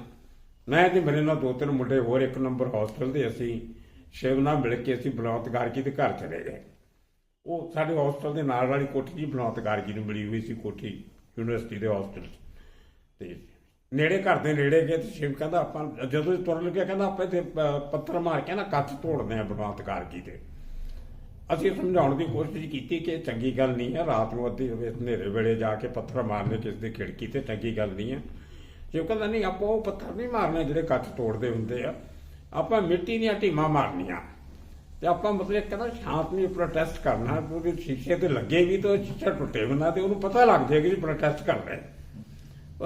ਮੈਂ ਅਤੇ ਮੇਰੇ ਨਾਲ 2-3 ਮੁੰਡੇ ਹੋਰ 1 ਨੰਬਰ ਹੌਸਟਲ ਦੇ, ਅਸੀਂ ਸ਼ਿਵ ਨਾਲ ਮਿਲ ਕੇ ਅਸੀਂ ਬਲਵੰਤ ਗਾਰਗੀ ਦੇ ਘਰ ਚਲੇ ਗਏ। ਉਹ ਸਾਡੇ ਹੌਸਟਲ ਦੇ ਨਾਲ ਵਾਲੀ ਕੋਠੀ ਜੀ ਬਲਵੰਤ ਗਾਰਗੀ ਨੂੰ ਮਿਲੀ ਹੋਈ ਸੀ, ਕੋਠੀ ਯੂਨੀਵਰਸਿਟੀ ਦੇ ਹੌਸਟਲ 'ਚ। ਅਤੇ ਨੇੜੇ ਘਰ ਦੇ ਨੇੜੇ ਗਏ, ਅਤੇ ਸ਼ਿਵ ਕਹਿੰਦਾ ਆਪਾਂ ਜਦੋਂ ਤੁਰਨ ਲੱਗਿਆ ਕਹਿੰਦਾ ਆਪਾਂ ਇੱਥੇ ਪੱਥਰ ਮਾਰ ਕੇ ਨਾ ਕੱਚ ਤੋੜਦੇ ਹਾਂ ਬਲਵੰਤ ਗਾਰਗੀ ਦੇ। ਅਸੀਂ ਸਮਝਾਉਣ ਦੀ ਕੋਸ਼ਿਸ਼ ਕੀਤੀ ਕਿ ਇਹ ਚੰਗੀ ਗੱਲ ਨਹੀਂ ਹੈ, ਰਾਤ ਨੂੰ ਅੱਧੇ ਹਨੇਰੇ ਵੇਲੇ ਜਾ ਕੇ ਪੱਥਰ ਮਾਰਨੇ ਕਿਸੇ ਦੀ ਖਿੜਕੀ 'ਤੇ ਚੰਗੀ ਗੱਲ ਨਹੀਂ ਹੈ। ਸ਼ਿਵ ਕਹਿੰਦਾ ਨਹੀਂ, ਆਪਾਂ ਉਹ ਪੱਥਰ ਨਹੀਂ ਮਾਰਨੇ ਜਿਹੜੇ ਕੱਚ ਤੋੜਦੇ ਹੁੰਦੇ ਆ, ਆਪਾਂ ਮਿੱਟੀ ਦੀਆਂ ਢੀਮਾਂ ਮਾਰਨੀਆਂ, ਅਤੇ ਆਪਾਂ ਮਤਲਬ ਕਹਿੰਦਾ ਸ਼ਾਂਤਮਈ ਪ੍ਰੋਟੈਸਟ ਕਰਨਾ। ਉਹਦੇ ਸ਼ੀਸ਼ੇ 'ਤੇ ਲੱਗੇ ਵੀ ਤਾਂ ਸ਼ੀਸ਼ਾ ਟੁੱਟੇ ਬਿਨਾਂ ਅਤੇ ਉਹਨੂੰ ਪਤਾ ਲੱਗ ਜਾਏਗਾ ਜੀ ਪ੍ਰੋਟੈਸਟ ਕਰ ਰਹੇ।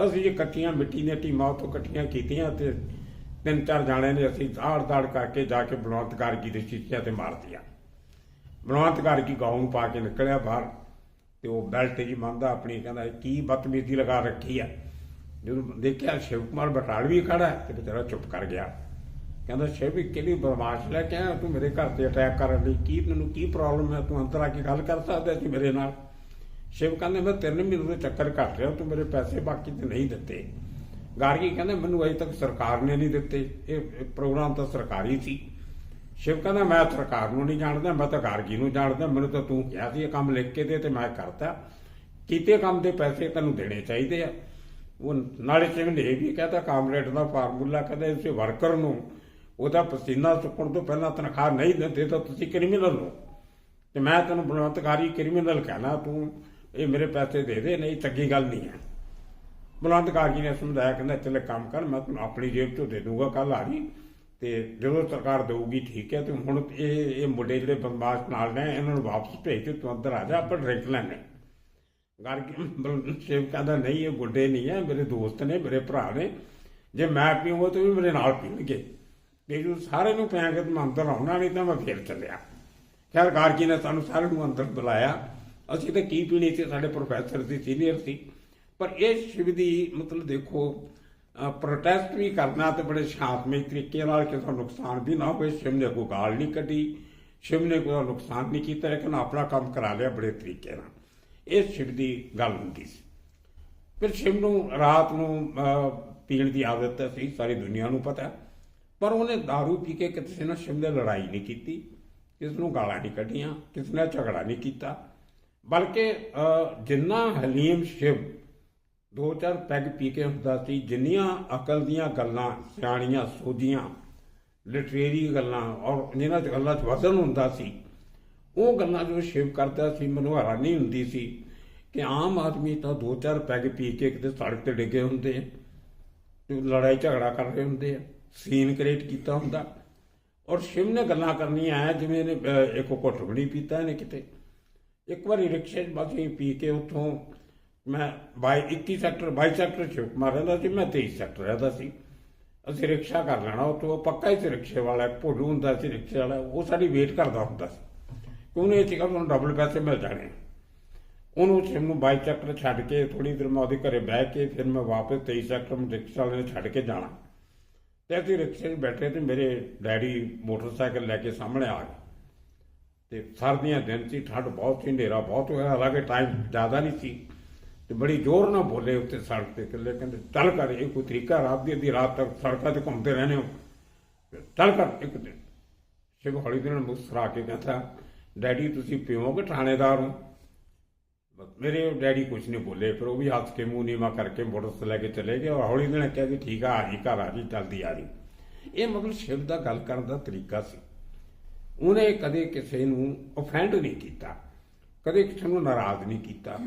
ਅਸੀਂ ਜੀ ਇਕੱਠੀਆਂ ਮਿੱਟੀ ਦੀਆਂ ਢੀਮਾਂ ਉੱਥੋਂ ਇਕੱਠੀਆਂ ਕੀਤੀਆਂ, ਅਤੇ 3-4 ਜਾਣੇ ਨੇ ਅਸੀਂ ਦਾੜ ਕਰਕੇ ਜਾ ਕੇ ਬਲਵੰਤ ਗਾਰਗੀ ਦੇ ਸ਼ੀਸ਼ਿਆਂ 'ਤੇ ਮਾਰਤੀਆਂ। ਬਲਵੰਤ ਗਾਰਗੀ ਗਾਊਨ ਪਾ ਕੇ ਨਿਕਲਿਆ ਬਾਹਰ, ਅਤੇ ਉਹ ਬੈਲਟ ਜੀ ਮੰਨਦਾ ਆਪਣੀ, ਕਹਿੰਦਾ ਕੀ ਬਦਤਮੀਜ਼ੀ ਲਗਾ ਰੱਖੀ ਆ। ਜਦੋਂ ਦੇਖਿਆ ਸ਼ਿਵ ਕੁਮਾਰ ਬਟਾਲਵੀ ਖੜਾ ਅਤੇ ਬੇਚਾਰਾ ਚੁੱਪ ਕਰ ਗਿਆ। ਕਹਿੰਦਾ ਸ਼ਿਵ ਕਿਹੜੀ ਬਦਮਾਸ਼ ਲੈ ਕੇ ਆਇਆ ਤੂੰ ਮੇਰੇ ਘਰ 'ਤੇ ਅਟੈਕ ਕਰਨ ਲਈ, ਕੀ ਤੈਨੂੰ ਕੀ ਪ੍ਰੋਬਲਮ ਹੈ, ਤੂੰ ਅੰਦਰ ਆ ਕੇ ਗੱਲ ਕਰ ਸਕਦਾ ਸੀ ਮੇਰੇ ਨਾਲ। ਸ਼ਿਵ ਕਹਿੰਦੇ ਮੈਂ 3 ਮਹੀਨੇ ਦੇ ਚੱਕਰ ਕੱਟ ਰਿਹਾ, ਤੂੰ ਮੇਰੇ ਪੈਸੇ ਬਾਕੀ ਤੇ ਨਹੀਂ ਦਿੱਤੇ। ਗਾਰਗੀ ਕਹਿੰਦੇ ਮੈਨੂੰ ਅਜੇ ਤੱਕ ਸਰਕਾਰ ਨੇ ਨਹੀਂ ਦਿੱਤੇ, ਇਹ ਪ੍ਰੋਗਰਾਮ ਤਾਂ ਸਰਕਾਰੀ ਸੀ। ਸ਼ਿਵ ਕਹਿੰਦਾ ਮੈਂ ਸਰਕਾਰ ਨੂੰ ਨਹੀਂ ਜਾਣਦਾ, ਮੈਂ ਤਾਂ ਗਾਰਗੀ ਨੂੰ ਜਾਣਦਾ, ਮੈਨੂੰ ਤਾਂ ਤੂੰ ਕਿਹਾ ਸੀ ਇਹ ਕੰਮ ਲਿਖ ਕੇ ਦੇ, ਅਤੇ ਮੈਂ ਕਰਤਾ। ਕੀਤੇ ਕੰਮ ਦੇ ਪੈਸੇ ਤੈਨੂੰ ਦੇਣੇ ਚਾਹੀਦੇ ਆ। ਉਹ ਨਾਲੇ ਸ਼ਿਵ ਨੇ ਇਹ ਵੀ ਕਹਿਤਾ ਕਾਮਰੇਡ ਦਾ ਫਾਰਮੂਲਾ, ਕਹਿੰਦਾ ਇਸੇ ਵਰਕਰ ਨੂੰ ਉਹਦਾ ਪਸੀਨਾ ਸੁੱਕਣ ਤੋਂ ਪਹਿਲਾਂ ਤਨਖਾਹ ਨਹੀਂ ਦਿੰਦੇ ਤਾਂ ਤੁਸੀਂ ਕ੍ਰਿਮੀਨਲ ਹੋ, ਅਤੇ ਮੈਂ ਤੈਨੂੰ ਬਲਵੰਤ ਗਾਰਗੀ ਕ੍ਰਿਮੀਨਲ ਕਹਿਣਾ, ਤੂੰ ਇਹ ਮੇਰੇ ਪੈਸੇ ਦੇ ਦੇ, ਨਹੀਂ ਚੰਗੀ ਗੱਲ ਨਹੀਂ ਹੈ। ਬਲਵੰਤ ਗਾਰਗੀ ਨੇ ਸਮਝਾਇਆ, ਕਹਿੰਦਾ ਚੱਲੇ ਕੰਮ ਕਰ, ਮੈਂ ਤੈਨੂੰ ਆਪਣੀ ਜੇਬ 'ਚੋਂ ਦੇ ਦੂੰਗਾ ਕੱਲ੍ਹ ਆ ਜੀ, ਅਤੇ ਜਦੋਂ ਸਰਕਾਰ ਦੇਊਗੀ ਠੀਕ ਹੈ। ਅਤੇ ਹੁਣ ਇਹ ਮੁੰਡੇ ਜਿਹੜੇ ਬਦਮਾਸ਼ ਨਾਲ ਨੇ ਇਹਨਾਂ ਨੂੰ ਵਾਪਸ ਭੇਜ ਕੇ ਤੂੰ ਅੰਦਰ ਆ ਜਾ, ਆਪਾਂ ਡਰਿੰਕ ਲੈਣੇ। ਗਾਰਗੀ ਸ਼ਿਵ ਕਹਿੰਦਾ ਨਹੀਂ ਇਹ ਗੁੱਡੇ ਨਹੀਂ ਹੈ, ਮੇਰੇ ਦੋਸਤ ਨੇ, ਮੇਰੇ ਭਰਾ ਨੇ, ਜੇ ਮੈਂ ਪੀਊਂਗਾ ਤਾਂ ਵੀ ਮੇਰੇ ਨਾਲ ਪੀਣਗੇ, ਅਤੇ ਜਦੋਂ ਸਾਰੇ ਨੂੰ ਪਿਆਂਗੇ ਤਾਂ ਮੈਂ ਅੰਦਰ ਆਉਣਾ, ਨਹੀਂ ਤਾਂ ਮੈਂ ਫੇਰ ਚੱਲਿਆ। ਖੈਰ ਗਾਰਗੀ ਨੇ ਸਾਨੂੰ ਸਾਰਿਆਂ ਨੂੰ ਅੰਦਰ ਬੁਲਾਇਆ, ਅਸੀਂ ਤਾਂ ਕੀ ਪੀਣੀ ਸੀ, ਸਾਡੇ ਪ੍ਰੋਫੈਸਰ ਸੀ, ਸੀਨੀਅਰ ਸੀ। ਪਰ ਇਹ ਸ਼ਿਵ ਦੀ ਮਤਲਬ ਦੇਖੋ ਪ੍ਰੋਟੈਸਟ ਵੀ ਕਰਨਾ ਅਤੇ ਬੜੇ ਸ਼ਾਂਤਮਈ ਤਰੀਕੇ ਨਾਲ, ਕਿਸੇ ਦਾ ਨੁਕਸਾਨ ਵੀ ਨਾ ਹੋਵੇ। ਸ਼ਿਵ ਨੇ ਕੋਈ ਗਾਲ ਨਹੀਂ ਕੱਢੀ, ਸ਼ਿਵ ਨੇ ਕੋਈ ਨੁਕਸਾਨ ਨਹੀਂ ਕੀਤਾ, ਲੇਕਿਨ ਆਪਣਾ ਕੰਮ ਕਰਾ ਲਿਆ ਬੜੇ ਤਰੀਕੇ ਨਾਲ। ਇਹ ਸ਼ਿਵ ਦੀ ਗੱਲ ਹੁੰਦੀ ਸੀ। ਫਿਰ ਸ਼ਿਵ ਨੂੰ ਰਾਤ ਨੂੰ ਪੀਣ ਦੀ ਆਦਤ ਸੀ, ਸਾਰੀ ਦੁਨੀਆ ਨੂੰ ਪਤਾ, ਪਰ ਉਹਨੇ ਦਾਰੂ ਪੀ ਕੇ ਕਿਸੇ ਨਾਲ ਸ਼ਿਵ ਨੇ ਲੜਾਈ ਨਹੀਂ ਕੀਤੀ, ਕਿਸ ਨੂੰ ਗਾਲਾਂ ਨਹੀਂ ਕੱਢੀਆਂ, ਕਿਸੇ ਨਾਲ ਝਗੜਾ ਨਹੀਂ ਕੀਤਾ, ਬਲਕਿ ਜਿੰਨਾ ਹਲੀਮ ਸ਼ਿਵ 2-4 ਪੈਗ ਪੀ ਕੇ ਹੁੰਦਾ ਸੀ। ਜਿੰਨੀਆਂ ਅਕਲ ਦੀਆਂ ਗੱਲਾਂ, ਸਿਆਣੀਆਂ ਸੋਝੀਆਂ, ਲਿਟਰੇਰੀ ਗੱਲਾਂ ਔਰ ਜਿਨ੍ਹਾਂ 'ਚ ਗੱਲਾਂ 'ਚ ਵਜ਼ਨ ਹੁੰਦਾ ਸੀ, ਉਹ ਗੱਲਾਂ ਜੋ ਸ਼ਿਵ ਕਰਦਾ ਸੀ, ਮੈਨੂੰ ਹੈਰਾਨੀ ਹੁੰਦੀ ਸੀ ਕਿ ਆਮ ਆਦਮੀ ਤਾਂ 2-4 ਪੈਗ ਪੀ ਕੇ ਕਿਤੇ ਸੜਕ 'ਤੇ ਡਿੱਗੇ ਹੁੰਦੇ ਆ, ਤੇ ਲੜਾਈ ਝਗੜਾ ਕਰ ਰਹੇ ਹੁੰਦੇ ਆ, ਸੀਨ ਕ੍ਰੀਏਟ ਕੀਤਾ ਹੁੰਦਾ, ਔਰ ਸ਼ਿਵ ਨੇ ਗੱਲਾਂ ਕਰਨੀਆਂ ਹੈ ਜਿਵੇਂ ਇਹਨੇ ਇੱਕ ਘੁੱਟ ਵੀ ਨਹੀਂ ਪੀਤਾ ਇਹਨੇ ਕਿਤੇ। ਇੱਕ ਵਾਰੀ ਰਿਕਸ਼ੇ 'ਚ ਬਸ ਪੀ ਕੇ ਉੱਥੋਂ ਮੈਂ 22 ਸੈਕਟਰ ਸ਼ਿਵ ਕੁਮਾਰ ਰਹਿੰਦਾ ਸੀ, ਮੈਂ 23 ਸੈਕਟਰ ਰਹਿੰਦਾ ਸੀ। ਅਸੀਂ ਰਿਕਸ਼ਾ ਕਰ ਲੈਣਾ ਉੱਥੋਂ, ਪੱਕਾ ਹੀ ਸੀ ਰਿਕਸ਼ੇ ਵਾਲਾ, ਭੋਲੂ ਹੁੰਦਾ ਸੀ ਰਿਕਸ਼ੇ ਵਾਲਾ, ਉਹ ਸਾਡੀ ਵੇਟ ਕਰਦਾ ਹੁੰਦਾ ਸੀ ਕਿ ਉਹਨੇ ਇਹ ਸੀਗਾ ਤੁਹਾਨੂੰ ਡਬਲ ਪੈਸੇ ਮਿਲ ਜਾਣੇ। ਉਹਨੂੰ ਸ਼ਿਵ ਨੂੰ 22 ਸੈਕਟਰ ਛੱਡ ਕੇ ਥੋੜ੍ਹੀ ਦੇਰ ਮੈਂ ਉਹਦੇ ਘਰੇ ਬਹਿ ਕੇ ਫਿਰ ਮੈਂ ਵਾਪਸ 23 ਸੈਕਟਰ ਨੂੰ ਰਿਕਸ਼ਾ ਵਾਲੇ ਨੇ ਛੱਡ ਕੇ ਜਾਣਾ। ਤੇ ਅਸੀਂ ਰਿਕਸ਼ੇ 'ਚ ਬੈਠੇ ਤੇ ਮੇਰੇ ਡੈਡੀ ਮੋਟਰਸਾਈਕਲ ਲੈ ਕੇ ਸਾਹਮਣੇ ਆ ਗਏ। ਤੇ ਸਰਦੀਆਂ ਦਿਨ ਸੀ, ਠੰਡ ਬਹੁਤ ਸੀ, ਹਨੇਰਾ ਬਹੁਤ ਹੋਇਆ, ਹਾਲਾਂਕਿ ਟਾਈਮ ਜ਼ਿਆਦਾ ਨਹੀਂ ਸੀ। ਤੇ ਬੜੀ ਜ਼ੋਰ ਨਾਲ ਬੋਲੇ ਉੱਤੇ ਸੜਕ ਤੇ, ਇਕੱਲੇ ਕਹਿੰਦੇ ਚੱਲ ਕਰ, ਇਹ ਕੋਈ ਤਰੀਕਾ ਰਾਤ ਦੀ ਅੱਧੀ ਰਾਤ ਤੱਕ ਸੜਕਾਂ 'ਤੇ ਘੁੰਮਦੇ ਰਹਿੰਦੇ ਹੋ, ਚੱਲ ਕਰ ਇੱਕ ਦਿਨ। ਸ਼ਿਵ ਹੌਲੀ ਦੇ ਨਾਲ ਮੁਸਕਰਾ ਕੇ ਕਹਿੰਦਾ ਡੈਡੀ ਤੁਸੀਂ ਪੀਓਗੇ ਥਾਣੇਦਾਰ ਹੋ? ਮੇਰੇ ਡੈਡੀ ਕੁਝ ਨਹੀਂ ਬੋਲੇ, ਫਿਰ ਉਹ ਵੀ ਹੱਸ ਕੇ ਮੂੰਹ ਨੀਵਾਂ ਕਰਕੇ ਮੋਟਰਸਾਈਕਲ ਲੈ ਕੇ ਚਲੇ ਗਏ। ਔਰ ਹੌਲੀ ਦੇ ਨਾਲ ਕਿਹਾ ਕਿ ਠੀਕ ਆ ਜੀ, ਘਰ ਆ ਜੀ, ਜਲਦੀ ਆ ਜੀ। ਇਹ ਮਤਲਬ ਸ਼ਿਵ ਦਾ ਗੱਲ ਕਰਨ ਦਾ ਤਰੀਕਾ ਸੀ। ਉਹਨੇ ਕਦੇ ਕਿਸੇ ਨੂੰ ਅਫੈਂਡ ਨਹੀਂ ਕੀਤਾ, ਕਦੇ ਕਿਸੇ ਨੂੰ ਨਾਰਾਜ਼ ਨਹੀਂ ਕੀਤਾ।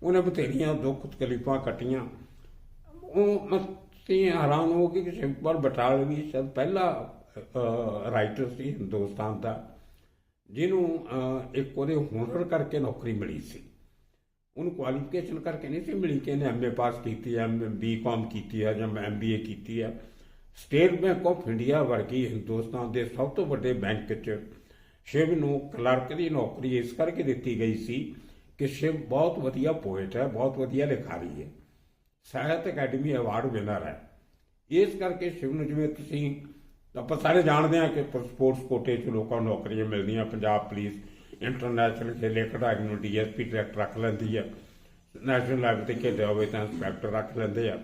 ਉਹਨੇ ਬਥੇਰੀਆਂ ਦੁੱਖ ਤਕਲੀਫਾਂ ਕੱਟੀਆਂ। ਉਹ ਅਸੀਂ ਹੈਰਾਨ ਹੋ ਗਏ ਕਿ ਸ਼ਿਵ ਕੁਮਾਰ ਬਟਾਲਵੀ ਸ਼ਾਇਦ ਪਹਿਲਾ ਰਾਈਟਰ ਸੀ ਹਿੰਦੁਸਤਾਨ ਦਾ ਜਿਹਨੂੰ ਇੱਕ ਉਹਦੇ ਹੁਨਰ ਕਰਕੇ ਨੌਕਰੀ ਮਿਲੀ ਸੀ। ਉਹਨੂੰ ਕੁਆਲੀਫਿਕੇਸ਼ਨ ਕਰਕੇ ਨਹੀਂ ਸੀ ਮਿਲੀ ਕਿ ਇਹਨੇ MA ਪਾਸ ਕੀਤੀ ਹੈ, BCom ਕੀਤੀ ਹੈ ਜਾਂ MBA ਕੀਤੀ ਹੈ। ਸਟੇਟ ਬੈਂਕ ਆਫ ਇੰਡੀਆ ਵਰਗੀ ਹਿੰਦੁਸਤਾਨ ਦੇ ਸਭ ਤੋਂ ਵੱਡੇ ਬੈਂਕ 'ਚ ਸ਼ਿਵ ਨੂੰ ਕਲਰਕ ਦੀ ਨੌਕਰੀ ਇਸ ਕਰਕੇ ਦਿੱਤੀ ਗਈ ਸੀ ਕਿ ਸ਼ਿਵ ਬਹੁਤ ਵਧੀਆ ਪੋਇਟ ਹੈ, ਬਹੁਤ ਵਧੀਆ ਲਿਖਾਰੀ ਹੈ, ਸਾਹਿਤ ਅਕੈਡਮੀ ਅਵਾਰਡ ਵਿਨਰ ਹੈ। ਇਸ ਕਰਕੇ ਸ਼ਿਵ ਨੂੰ, ਜਿਵੇਂ ਤੁਸੀਂ ਆਪਾਂ ਸਾਰੇ ਜਾਣਦੇ ਹਾਂ ਕਿ ਸਪੋਰਟਸ ਕੋਟੇ 'ਚ ਲੋਕਾਂ ਨੂੰ ਨੌਕਰੀਆਂ ਮਿਲਦੀਆਂ। ਪੰਜਾਬ ਪੁਲਿਸ ਇੰਟਰਨੈਸ਼ਨਲ ਖੇਲੇ ਖਿਡਾਰੀ ਨੂੰ DSP ਡਾਇਰੈਕਟਰ ਰੱਖ ਲੈਂਦੀ ਹੈ, ਨੈਸ਼ਨਲ ਲੈਵਲ 'ਤੇ ਖੇਡਿਆ ਹੋਵੇ ਤਾਂ ਇੰਸਪੈਕਟਰ ਰੱਖ ਲੈਂਦੇ ਆ,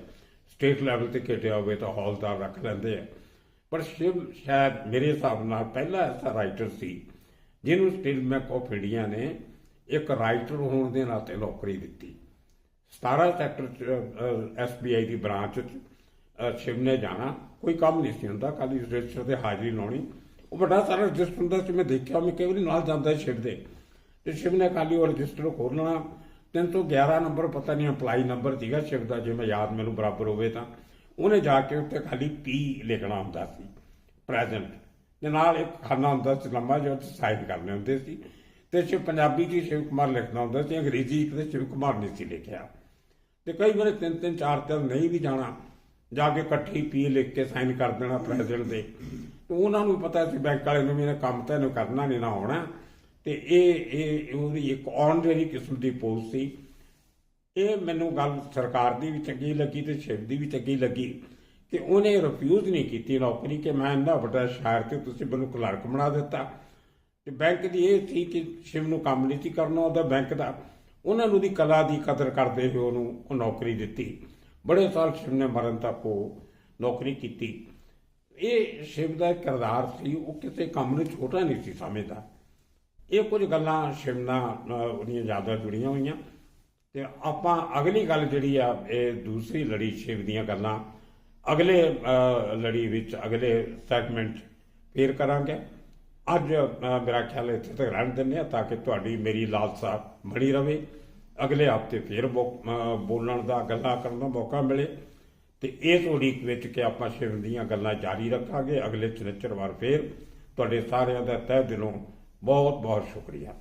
ਸਟੇਟ ਲੈਵਲ 'ਤੇ ਖੇਡਿਆ ਹੋਵੇ ਤਾਂ ਹੌਲਦਾਰ ਰੱਖ ਲੈਂਦੇ ਆ। ਪਰ ਸ਼ਿਵ ਸ਼ਾਇਦ ਮੇਰੇ ਹਿਸਾਬ ਨਾਲ ਪਹਿਲਾ ਐਸਾ ਰਾਈਟਰ ਸੀ ਜਿਹਨੂੰ ਸਟੇਟ ਬੈਂਕ ਆਫ ਇੰਡੀਆ ਨੇ ਇੱਕ ਰਾਈਟਰ ਹੋਣ ਦੇ ਨਾਤੇ ਨੌਕਰੀ ਦਿੱਤੀ। 17 ਸੈਕਟਰ SBI ਦੀ ਬ੍ਰਾਂਚ 'ਚ ਸ਼ਿਵ ਨੇ ਜਾਣਾ, ਕੋਈ ਕੰਮ ਨਹੀਂ ਸੀ ਹੁੰਦਾ, ਖਾਲੀ ਰਜਿਸਟਰ 'ਤੇ ਹਾਜ਼ਰੀ ਲਾਉਣੀ। ਉਹ ਵੱਡਾ ਸਾਰਾ ਰਜਿਸਟਰ ਹੁੰਦਾ ਸੀ, ਮੈਂ ਦੇਖਿਆ, ਮੈਂ ਕਈ ਵਾਰੀ ਨਾਲ ਜਾਂਦਾ ਸ਼ਿਵ ਦੇ, ਤੇ ਸ਼ਿਵ ਨੇ ਖਾਲੀ ਉਹ ਰਜਿਸਟਰ ਖੋਲ੍ਹਣਾ। 311 ਨੰਬਰ ਪਤਾ ਨਹੀਂ ਅਪਲਾਈ ਨੰਬਰ ਸੀਗਾ ਸ਼ਿਵ ਦਾ, ਜੇ ਮੈਂ ਯਾਦ ਮੈਨੂੰ ਬਰਾਬਰ ਹੋਵੇ ਤਾਂ। ਉਹਨੇ ਜਾ ਕੇ ਉੱਤੇ ਖਾਲੀ P ਲਿਖਣਾ ਹੁੰਦਾ ਸੀ, ਪ੍ਰੈਜ਼ੈਂਟ, ਦੇ ਨਾਲ ਇੱਕ ਖਾਨਾ ਹੁੰਦਾ ਸੀ ਲੰਮਾ ਜਿਹਾ, ਉੱਥੇ ਸਾਈਨ ਕਰਨੇ ਹੁੰਦੇ ਸੀ। ਤੇ ਸ਼ਿਵ ਪੰਜਾਬੀ 'ਚ ਸ਼ਿਵ ਕੁਮਾਰ ਲਿਖਦਾ ਹੁੰਦਾ ਸੀ, ਅੰਗਰੇਜ਼ੀ ਤੇ ਸ਼ਿਵ ਕੁਮਾਰ ਨਹੀਂ ਸੀ ਲਿਖਿਆ। ਤੇ ਕਈ ਵਾਰੀ 3-3 4 ਨਹੀਂ ਵੀ ਜਾਣਾ, ਜਾ ਕੇ ਇਕੱਠੀ P ਲਿਖ ਕੇ ਸਾਈਨ ਕਰ ਦੇਣਾ ਪ੍ਰੈਜ਼ੈਂਟ ਦੇ। ਤੇ ਉਹਨਾਂ ਨੂੰ ਪਤਾ ਸੀ ਬੈਂਕ ਵਾਲੇ ਨੂੰ ਵੀ ਇਹਨੇ ਕੰਮ ਤਾਂ ਇਹਨੂੰ ਕਰਨਾ ਨਹੀਂ ਨਾ ਆਉਣਾ। ਤੇ ਇਹ ਉਹਦੀ ਇੱਕ ਆਨਰੇਰੀ ਕਿਸਮ ਦੀ ਪੋਸਟ ਸੀ। ਇਹ ਮੈਨੂੰ ਗੱਲ ਸਰਕਾਰ ਦੀ ਵੀ ਚੰਗੀ ਲੱਗੀ ਤੇ ਸ਼ਿਵ ਦੀ ਵੀ ਚੰਗੀ ਲੱਗੀ ਕਿ ਉਹਨੇ ਰਿਫਿਊਜ਼ ਨਹੀਂ ਕੀਤੀ ਨੌਕਰੀ, ਕਿ ਮੈਂ ਇੰਨਾ ਵੱਡਾ ਸ਼ਾਇਰ ਤੇ ਤੁਸੀਂ ਮੈਨੂੰ ਕਲਰਕ ਬਣਾ ਦਿੱਤਾ। ਤੇ ਬੈਂਕ ਦੀ ਇਹ ਸੀ ਕਿ ਸ਼ਿਵ ਨੂੰ ਕੰਮ ਨਹੀਂ ਸੀ ਕਰਨਾ ਉਹਦਾ ਬੈਂਕ ਦਾ, ਉਹਨਾਂ ਨੂੰ ਉਹਦੀ ਕਲਾ ਦੀ ਕਦਰ ਕਰਦੇ ਹੋਏ ਉਹਨੂੰ ਉਹ ਨੌਕਰੀ ਦਿੱਤੀ। ਬੜੇ ਸਾਲ ਸ਼ਿਵ ਨੇ ਮਰਨ ਤੱਕ ਉਹ ਨੌਕਰੀ ਕੀਤੀ। ਇਹ ਸ਼ਿਵ ਦਾ ਕਿਰਦਾਰ ਸੀ, ਉਹ ਕਿਸੇ ਕੰਮ ਨੂੰ ਛੋਟਾ ਨਹੀਂ ਸੀ ਸਮਝਦਾ। ਇਹ ਕੁਝ ਗੱਲਾਂ ਸ਼ਿਵ ਨਾਲ ਉਹਦੀਆਂ ਜ਼ਿਆਦਾ ਜੁੜੀਆਂ ਹੋਈਆਂ। ਤੇ ਆਪਾਂ ਅਗਲੀ ਗੱਲ ਜਿਹੜੀ ਆ, ਇਹ ਦੂਸਰੀ ਲੜੀ ਸ਼ਿਵ ਦੀਆਂ ਗੱਲਾਂ ਅਗਲੇ ਲੜੀ ਵਿੱਚ, ਅਗਲੇ ਸੈਗਮੈਂਟ ਫੇਰ ਕਰਾਂਗੇ। ਅੱਜ ਮੇਰਾ ਖਿਆਲ ਇੱਥੇ ਤੱਕ ਰਹਿਣ ਦਿੰਦੇ ਹਾਂ ਤਾਂ ਕਿ ਤੁਹਾਡੀ ਮੇਰੀ ਲਾਲਸਾ ਬਣੀ ਰਵੇ। ਅਗਲੇ ਹਫ਼ਤੇ ਫੇਰ ਬੋਲਣ ਦਾ, ਗੱਲਾਂ ਕਰਨ ਦਾ ਮੌਕਾ ਮਿਲੇ। ਤੇ ਇਸ ਉਡੀਕ ਵਿੱਚ ਕਿ ਆਪਾਂ ਸ਼ਿਵ ਦੀਆਂ ਗੱਲਾਂ ਜਾਰੀ ਰੱਖਾਂਗੇ। ਅਗਲੇ ਚਨਿਚਰਵਾਰ ਫੇਰ ਤੁਹਾਡੇ ਸਾਰਿਆਂ ਦਾ ਤਹਿ ਦਿਲੋਂ ਬਹੁਤ ਬਹੁਤ ਸ਼ੁਕਰੀਆ।